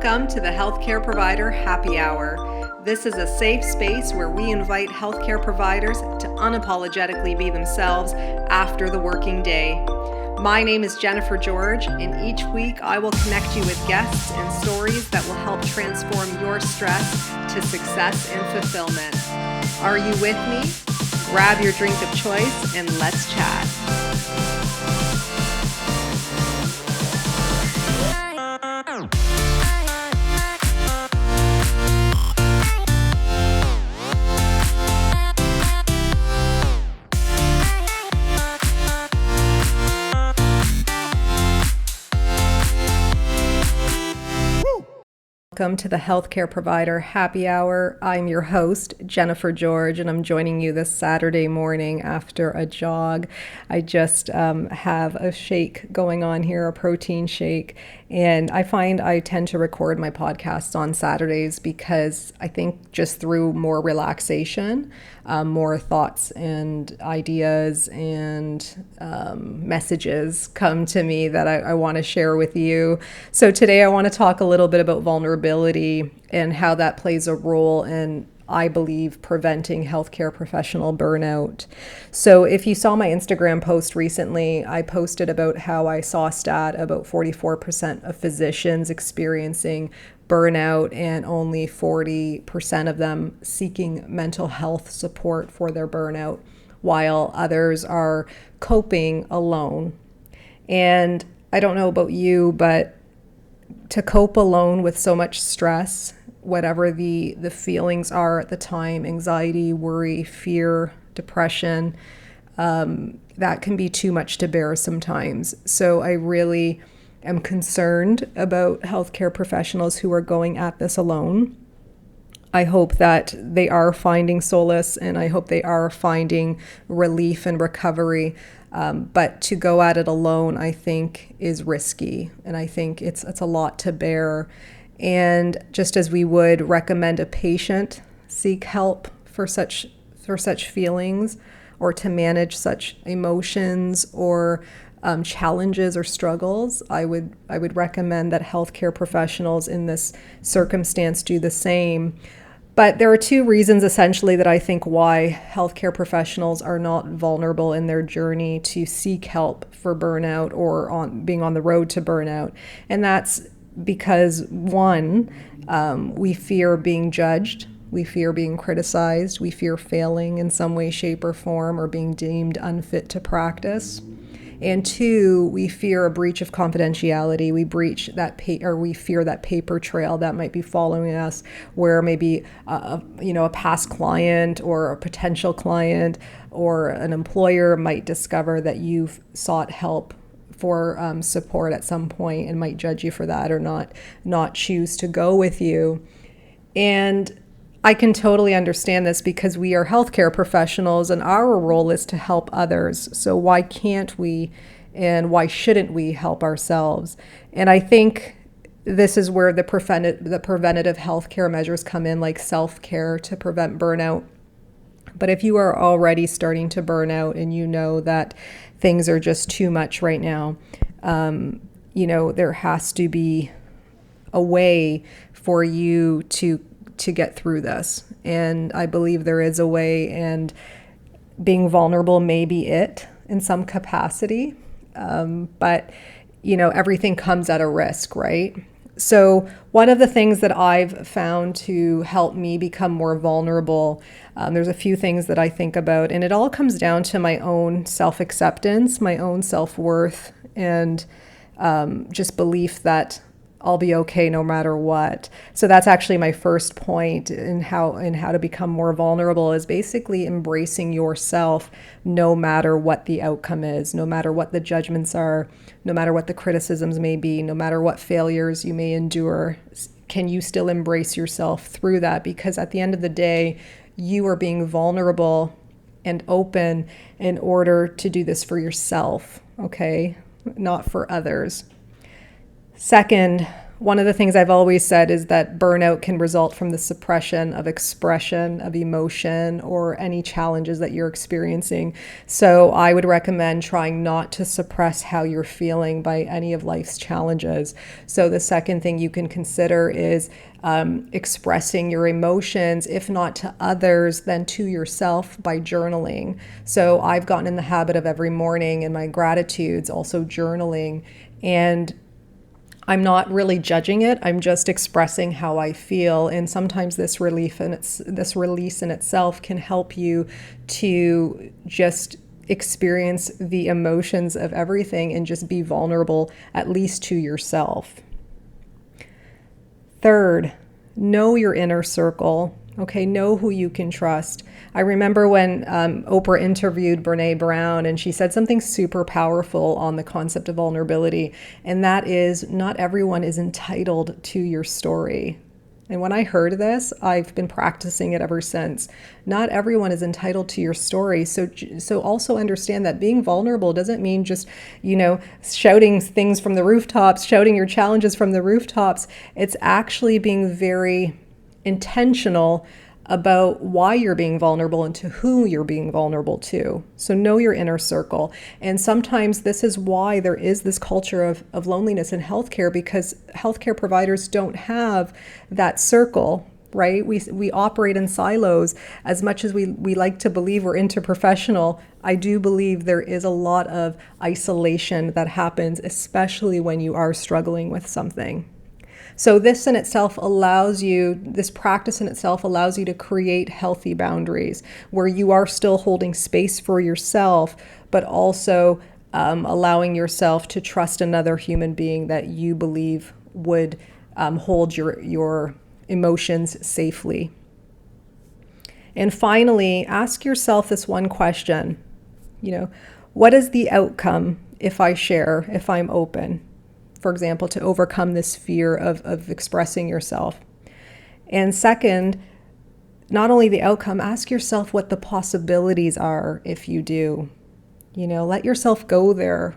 Welcome to the Healthcare Provider Happy Hour. This is a safe space where we invite healthcare providers to unapologetically be themselves after the working day. My name is Jennifer George, and each week I will connect you with guests and stories that will help transform your stress to success and fulfillment. Are you with me? Grab your drink of choice and let's chat. Welcome to the Healthcare Provider Happy Hour. I'm your host, Jennifer George, and I'm joining you this Saturday morning after a jog. I just have a shake going on here, a protein shake, and I find I tend to record my podcasts on Saturdays because I think just through more relaxation, more thoughts and ideas and messages come to me that I want to share with you. So today I want to talk a little bit about vulnerability and how that plays a role in, I believe, preventing healthcare professional burnout. So if you saw my Instagram post recently, I posted about how I saw a stat about 44% of physicians experiencing burnout and only 40% of them seeking mental health support for their burnout, while others are coping alone. And I don't know about you, but to cope alone with so much stress, whatever the feelings are at the time, anxiety, worry, fear, depression, that can be too much to bear sometimes. So I really am concerned about healthcare professionals who are going at this alone. I hope that they are finding solace and I hope they are finding relief and recovery. But to go at it alone, I think, is risky. And I think it's a lot to bear. And just as we would recommend a patient seek help for such feelings or to manage such emotions or challenges or struggles, I would recommend that healthcare professionals in this circumstance do the same. But there are two reasons essentially that I think why healthcare professionals are not vulnerable in their journey to seek help for burnout or being on the road to burnout. And that's because one, we fear being judged, we fear being criticized, we fear failing in some way, shape, or form, or being deemed unfit to practice. And two, we fear a breach of confidentiality. We fear that paper trail that might be following us, where maybe a past client or a potential client or an employer might discover that you've sought help for support at some point and might judge you for that or not choose to go with you. And I can totally understand this because we are healthcare professionals and our role is to help others. So why can't we and why shouldn't we help ourselves? And I think this is where the preventative healthcare measures come in, like self-care to prevent burnout. But if you are already starting to burn out and you know that things are just too much right now, there has to be a way for you to get through this. And I believe there is a way, and being vulnerable may be it in some capacity. But everything comes at a risk, right? So one of the things that I've found to help me become more vulnerable, there's a few things that I think about, and it all comes down to my own self-acceptance, my own self-worth, and just belief that I'll be okay no matter what. So that's actually my first point in how to become more vulnerable, is basically embracing yourself no matter what the outcome is, no matter what the judgments are, no matter what the criticisms may be, no matter what failures you may endure. Can you still embrace yourself through that? Because at the end of the day, you are being vulnerable and open in order to do this for yourself, okay? Not for others. Second, One of the things I've always said is that burnout can result from the suppression of expression of emotion or any challenges that you're experiencing. So I would recommend trying not to suppress how you're feeling by any of life's challenges. So the second thing you can consider is expressing your emotions, if not to others, then to yourself by journaling. So I've gotten in the habit of every morning in my gratitudes also journaling, and I'm not really judging it. I'm just expressing how I feel. And sometimes this release in itself can help you to just experience the emotions of everything and just be vulnerable, at least to yourself. Third, know your inner circle. Okay, know who you can trust. I remember when Oprah interviewed Brene Brown, and she said something super powerful on the concept of vulnerability, and that is not everyone is entitled to your story. And when I heard this, I've been practicing it ever since. Not everyone is entitled to your story. So also understand that being vulnerable doesn't mean just, shouting things from the rooftops, shouting your challenges from the rooftops. It's actually being very intentional about why you're being vulnerable and to who you're being vulnerable to. So know your inner circle. And sometimes this is why there is this culture of loneliness in healthcare, because healthcare providers don't have that circle, right? We operate in silos. As much as we like to believe we're interprofessional, I do believe there is a lot of isolation that happens, especially when you are struggling with something. So this practice in itself allows you to create healthy boundaries where you are still holding space for yourself, but also allowing yourself to trust another human being that you believe would hold your emotions safely. And finally, ask yourself this one question, what is the outcome if I share, if I'm open? For example, to overcome this fear of expressing yourself. And second, not only the outcome, ask yourself what the possibilities are if you do. Let yourself go there.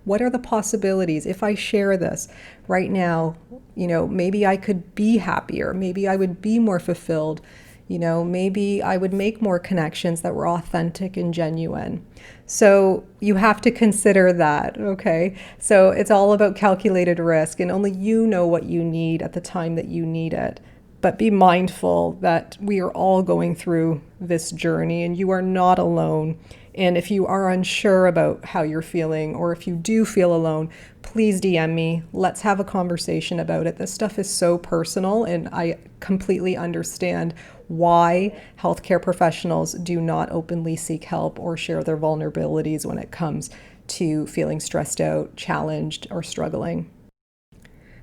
What are the possibilities? If I share this right now, maybe I could be happier. Maybe I would be more fulfilled. Maybe I would make more connections that were authentic and genuine. So you have to consider that, okay? So it's all about calculated risk, and only you know what you need at the time that you need it. But be mindful that we are all going through this journey, and you are not alone. And if you are unsure about how you're feeling, or if you do feel alone, please DM me. Let's have a conversation about it. This stuff is so personal, and I completely understand why healthcare professionals do not openly seek help or share their vulnerabilities when it comes to feeling stressed out, challenged, or struggling.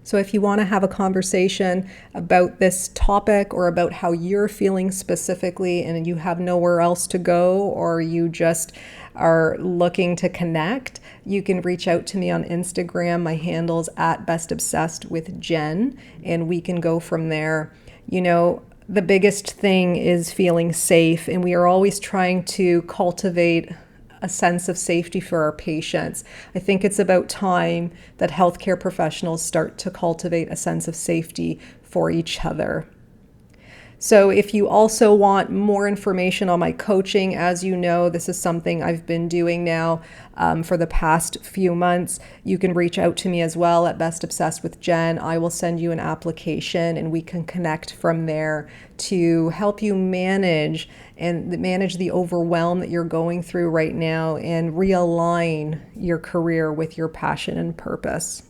So if you want to have a conversation about this topic or about how you're feeling specifically and you have nowhere else to go, or you just are looking to connect, you can reach out to me on Instagram. My handle's @bestobsessedwithjen, and we can go from there. The biggest thing is feeling safe, and we are always trying to cultivate a sense of safety for our patients. I think it's about time that healthcare professionals start to cultivate a sense of safety for each other. So if you also want more information on my coaching, as you know, this is something I've been doing now for the past few months. You can reach out to me as well at Best Obsessed with Jen. I will send you an application and we can connect from there to help you manage the overwhelm that you're going through right now and realign your career with your passion and purpose,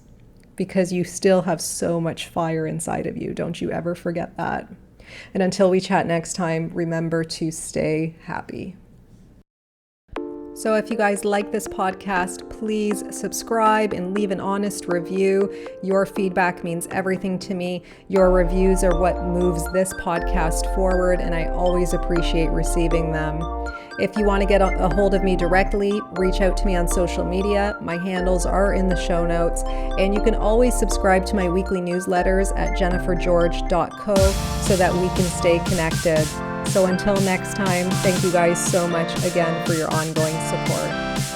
because you still have so much fire inside of you. Don't you ever forget that. And until we chat next time, remember to stay happy. So if you guys like this podcast, please subscribe and leave an honest review. Your feedback means everything to me. Your reviews are what moves this podcast forward, and I always appreciate receiving them. If you want to get a hold of me directly, reach out to me on social media. My handles are in the show notes, and you can always subscribe to my weekly newsletters at jennifergeorge.co so that we can stay connected. So until next time, thank you guys so much again for your ongoing support.